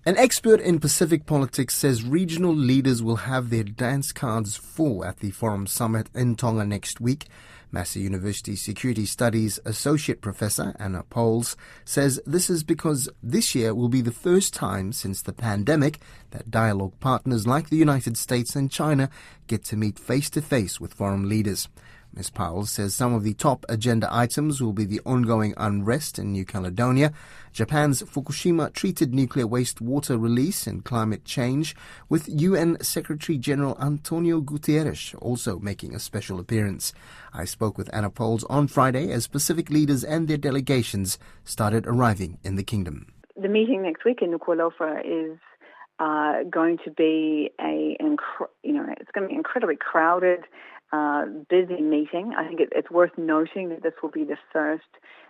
An expert in Pacific politics says regional leaders will have their dance cards full at the Forum Summit in Tonga next week. Massey University Security Studies Associate Professor Anna Poles says this is because this year will be the first time since the pandemic that dialogue partners like the United States and China get to meet face-to-face with forum leaders. Ms. Powell says some of the top agenda items will be the ongoing unrest in New Caledonia, Japan's Fukushima treated nuclear wastewater release and climate change, with UN Secretary-General Antonio Guterres also making a special appearance. I spoke with Anna Poles on Friday as Pacific leaders and their delegations started arriving in the kingdom. The meeting next week in Nuku'alofa is going to be it's going to be incredibly crowded, busy meeting. I think it's worth noting that this will be the first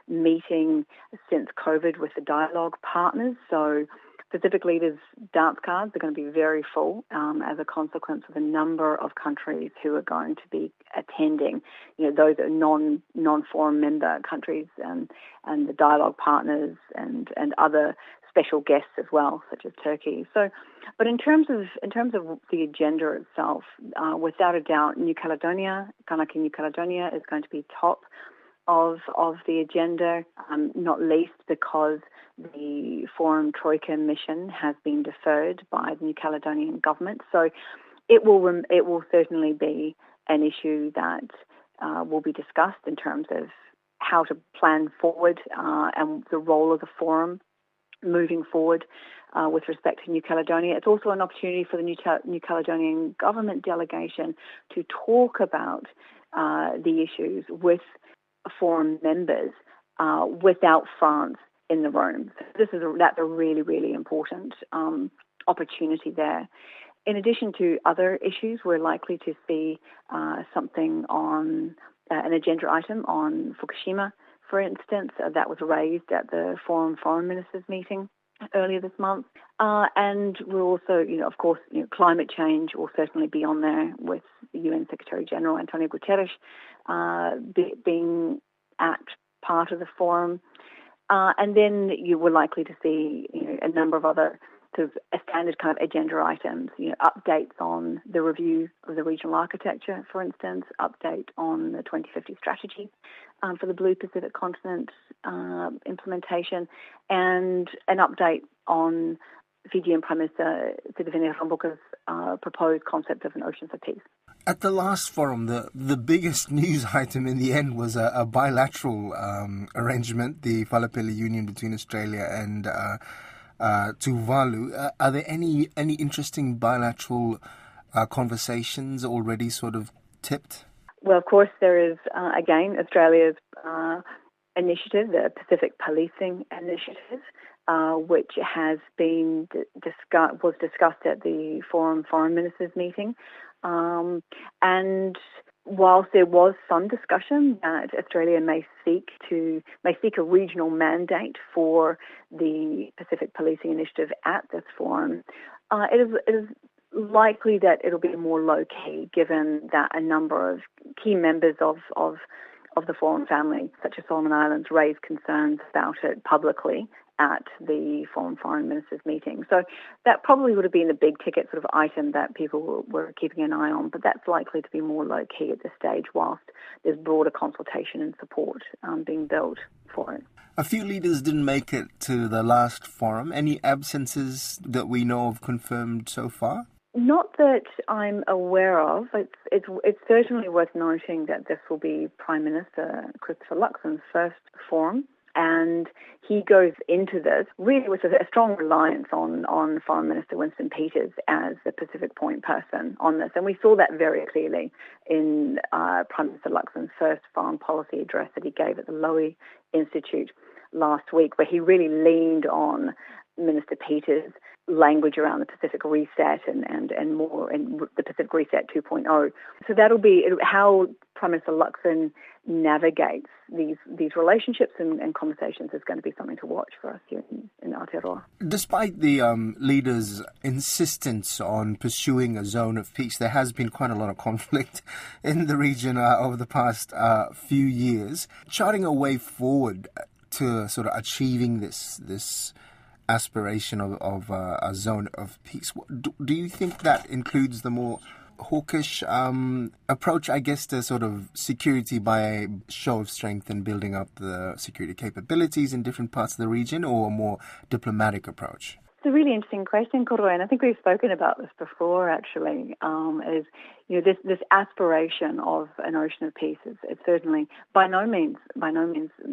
meeting since COVID with the dialogue partners. So Pacific leaders' dance cards are going to be very full as a consequence of a number of countries who are going to be attending. Those are non-forum member countries and the dialogue partners and other special guests as well, such as Turkey. So, but in terms of the agenda itself, without a doubt, Kanaki New Caledonia is going to be top of the agenda, not least because the Forum Troika mission has been deferred by the New Caledonian government. So, it will certainly be an issue that will be discussed in terms of how to plan forward and the role of the forum moving forward with respect to New Caledonia. It's also an opportunity for the New Caledonian government delegation to talk about the issues with forum members without France in the room. So that's a really, really important opportunity there. In addition to other issues, we're likely to see something on an agenda item on Fukushima, for instance, that was raised at the Forum Foreign Ministers meeting earlier this month. And we're also, of course, climate change will certainly be on there with the UN Secretary-General Antonio Guterres being at part of the forum. And then you were likely to see a number of other sort of a standard kind of agenda items, updates on the review of the regional architecture, for instance, update on the 2050 strategy for the Blue Pacific continent implementation, and an update on Fijian Prime Minister Sitiveni Rabuka's proposed concept of an ocean for peace. At the last forum, the biggest news item in the end was a bilateral arrangement, the Falapele Union between Australia and Tuvalu. Are there any interesting bilateral conversations already sort of tipped? Well, of course, there is, again, Australia's initiative, the Pacific Policing Initiative, which has been was discussed at the Forum Foreign Ministers meeting. And whilst there was some discussion that Australia may seek a regional mandate for the Pacific Policing Initiative at this forum, it is likely that it'll be more low-key, given that a number of key members of the forum family, such as Solomon Islands, raised concerns about it publicly at the Foreign Foreign Ministers meeting. So that probably would have been the big ticket sort of item that people were keeping an eye on, but that's likely to be more low-key at this stage whilst there's broader consultation and support being built for it. A few leaders didn't make it to the last forum. Any absences that we know of confirmed so far? Not that I'm aware of. It's certainly worth noting that this will be Prime Minister Christopher Luxon's first forum, and he goes into this really with a strong reliance on Foreign Minister Winston Peters as the Pacific point person on this. And we saw that very clearly in Prime Minister Luxon's first foreign policy address that he gave at the Lowy Institute last week, where he really leaned on Minister Peters' language around the Pacific Reset and more in the Pacific Reset 2.0. So that'll be how Prime Minister Luxon navigates these relationships and conversations is going to be something to watch for us here in Aotearoa. Despite the leaders' insistence on pursuing a zone of peace, there has been quite a lot of conflict in the region over the past few years. Charting a way forward to sort of achieving this aspiration of a zone of peace. Do you think that includes the more hawkish approach, I guess, to sort of security by a show of strength and building up the security capabilities in different parts of the region, or a more diplomatic approach? It's a really interesting question, Koroi, and I think we've spoken about this before. Actually, is this aspiration of an ocean of peace is it's certainly by no means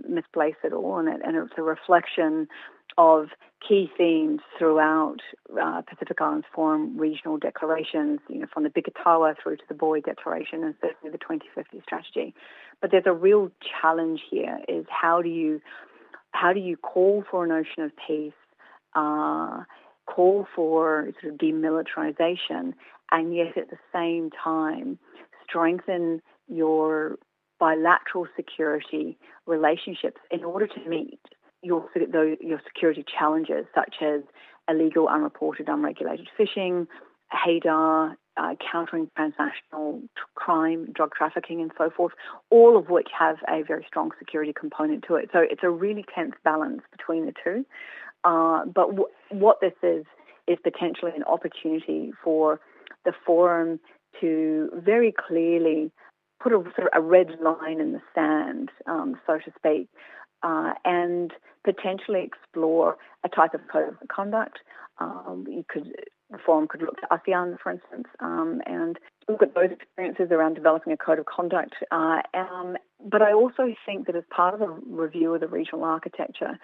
misplaced at all, and it's a reflection of key themes throughout Pacific Islands Forum regional declarations, from the Bikatawa through to the Bowie Declaration and certainly the 2050 strategy. But there's a real challenge here: is how do you call for an ocean of peace? Call for sort of demilitarization, and yet at the same time strengthen your bilateral security relationships in order to meet your security challenges, such as illegal, unreported, unregulated fishing, HADAR, countering transnational crime, drug trafficking, and so forth, all of which have a very strong security component to it. So it's a really tense balance between the two. But what this is potentially an opportunity for the forum to very clearly put a red line in the sand, so to speak, and potentially explore a type of code of conduct. The forum could look to ASEAN, for instance, and look at those experiences around developing a code of conduct. But I also think that as part of a review of the regional architecture,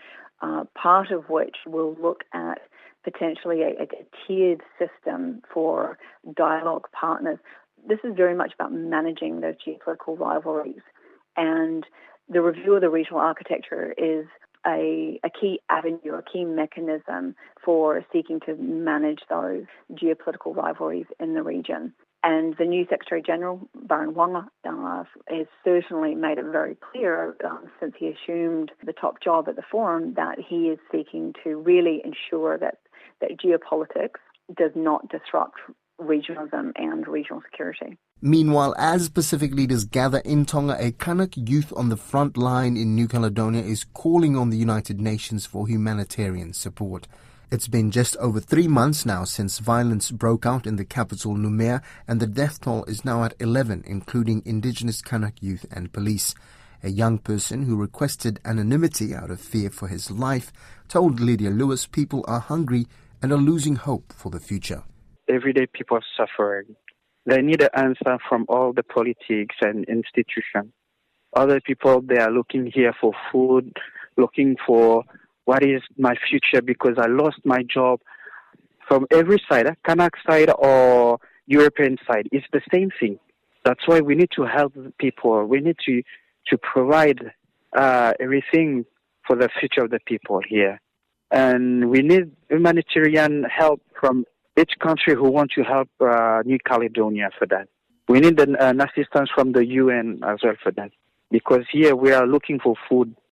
part of which will look at potentially a tiered system for dialogue partners. This is very much about managing those geopolitical rivalries. And the review of the regional architecture is a key avenue, a key mechanism for seeking to manage those geopolitical rivalries in the region. And the new Secretary General, Baron Wanga, has certainly made it very clear since he assumed the top job at the forum that he is seeking to really ensure that geopolitics does not disrupt regionalism and regional security. Meanwhile, as Pacific leaders gather in Tonga, a Kanak youth on the front line in New Caledonia is calling on the United Nations for humanitarian support. It's been just over 3 months now since violence broke out in the capital Noumea, and the death toll is now at 11, including indigenous Kanak youth and police. A young person who requested anonymity out of fear for his life told Lydia Lewis people are hungry and are losing hope for the future. Everyday people are suffering. They need an answer from all the politics and institutions. Other people, they are looking here for food, looking for what is my future because I lost my job. From every side, Kanak side or European side, it's the same thing. That's why we need to help people. We need to provide everything for the future of the people here. And we need humanitarian help from each country who wants to help New Caledonia for that. We need an assistance from the UN as well for that. Because here we are looking for food.